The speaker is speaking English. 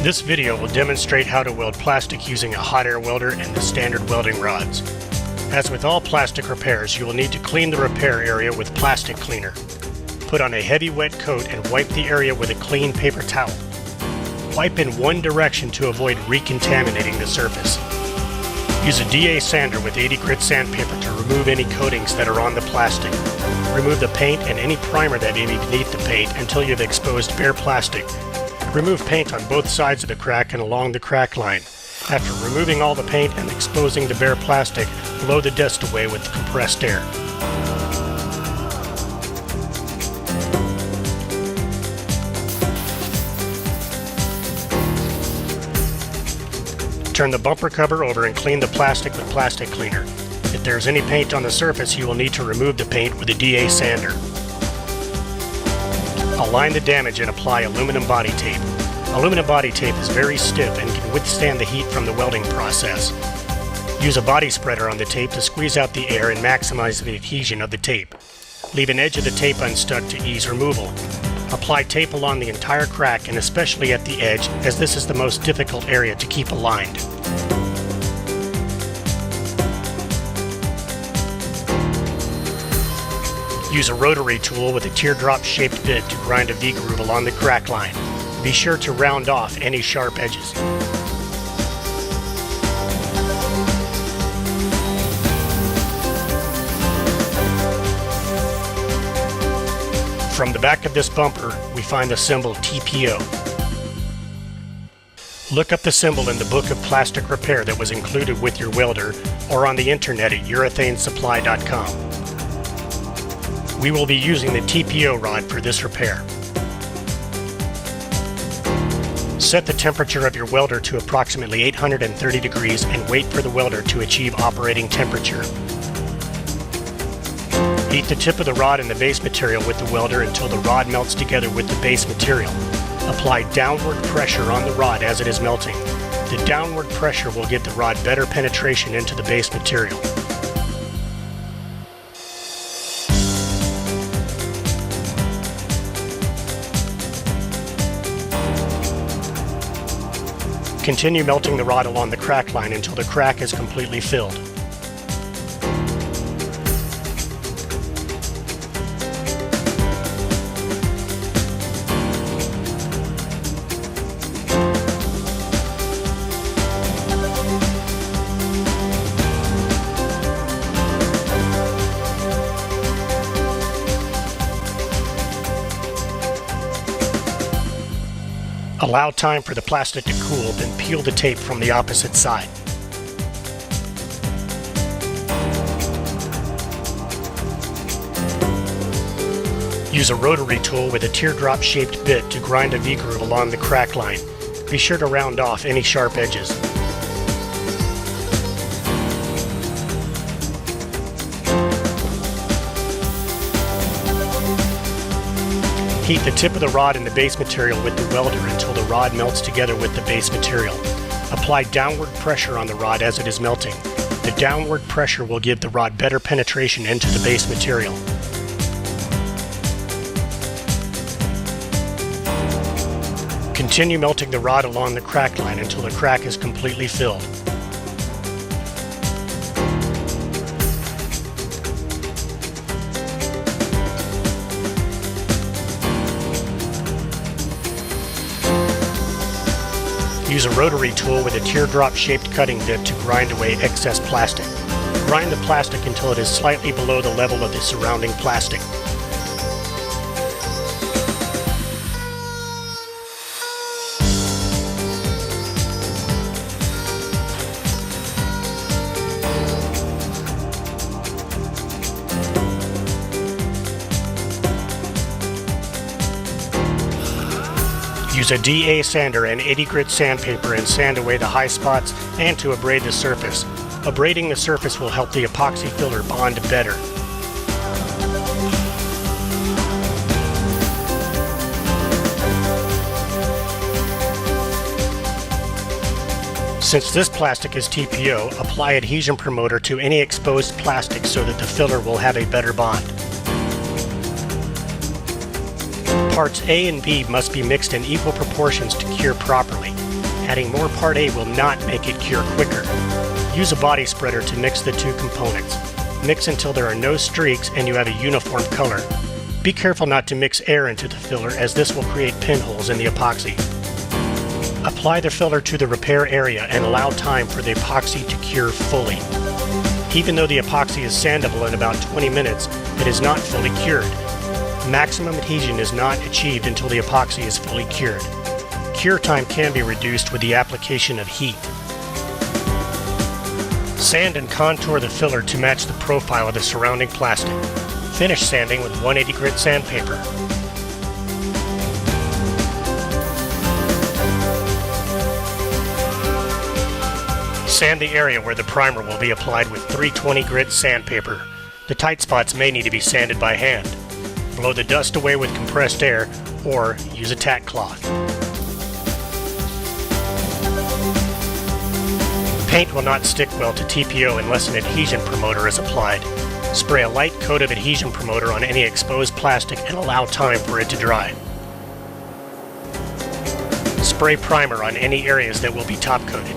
This video will demonstrate how to weld plastic using a hot air welder and the standard welding rods. As with all plastic repairs, you will need to clean the repair area with plastic cleaner. Put on a heavy wet coat and wipe the area with a clean paper towel. Wipe in one direction to avoid recontaminating the surface. Use a DA sander with 80 grit sandpaper to remove any coatings that are on the plastic. Remove the paint and any primer that may be beneath the paint until you have exposed bare plastic. Remove paint on both sides of the crack and along the crack line. After removing all the paint and exposing the bare plastic, blow the dust away with compressed air. Turn the bumper cover over and clean the plastic with plastic cleaner. If there is any paint on the surface, you will need to remove the paint with a DA sander. Align the damage and apply aluminum body tape. Aluminum body tape is very stiff and can withstand the heat from the welding process. Use a body spreader on the tape to squeeze out the air and maximize the adhesion of the tape. Leave an edge of the tape unstuck to ease removal. Apply tape along the entire crack and especially at the edge, as this is the most difficult area to keep aligned. Use a rotary tool with a teardrop-shaped bit to grind a V-groove along the crack line. Be sure to round off any sharp edges. From the back of this bumper, we find the symbol TPO. Look up the symbol in the book of plastic repair that was included with your welder or on the internet at urethanesupply.com. We will be using the TPO rod for this repair. Set the temperature of your welder to approximately 830 degrees and wait for the welder to achieve operating temperature. Heat the tip of the rod and the base material with the welder until the rod melts together with the base material. Apply downward pressure on the rod as it is melting. The downward pressure will give the rod better penetration into the base material. Continue melting the rod along the crack line until the crack is completely filled. Allow time for the plastic to cool, then peel the tape from the opposite side. Use a rotary tool with a teardrop-shaped bit to grind a V-groove along the crack line. Be sure to round off any sharp edges. Heat the tip of the rod and the base material with the welder until the rod melts together with the base material. Apply downward pressure on the rod as it is melting. The downward pressure will give the rod better penetration into the base material. Continue melting the rod along the crack line until the crack is completely filled. Use a rotary tool with a teardrop-shaped cutting bit to grind away excess plastic. Grind the plastic until it is slightly below the level of the surrounding plastic. Use a DA sander and 80 grit sandpaper and sand away the high spots and to abrade the surface. Abrading the surface will help the epoxy filler bond better. Since this plastic is TPO, apply adhesion promoter to any exposed plastic so that the filler will have a better bond. Parts A and B must be mixed in equal proportions to cure properly. Adding more Part A will not make it cure quicker. Use a body spreader to mix the two components. Mix until there are no streaks and you have a uniform color. Be careful not to mix air into the filler, as this will create pinholes in the epoxy. Apply the filler to the repair area and allow time for the epoxy to cure fully. Even though the epoxy is sandable in about 20 minutes, it is not fully cured. Maximum adhesion is not achieved until the epoxy is fully cured. Cure time can be reduced with the application of heat. Sand and contour the filler to match the profile of the surrounding plastic. Finish sanding with 180 grit sandpaper. Sand the area where the primer will be applied with 320 grit sandpaper. The tight spots may need to be sanded by hand. Blow the dust away with compressed air or use a tack cloth. Paint will not stick well to TPO unless an adhesion promoter is applied. Spray a light coat of adhesion promoter on any exposed plastic and allow time for it to dry. Spray primer on any areas that will be top coated.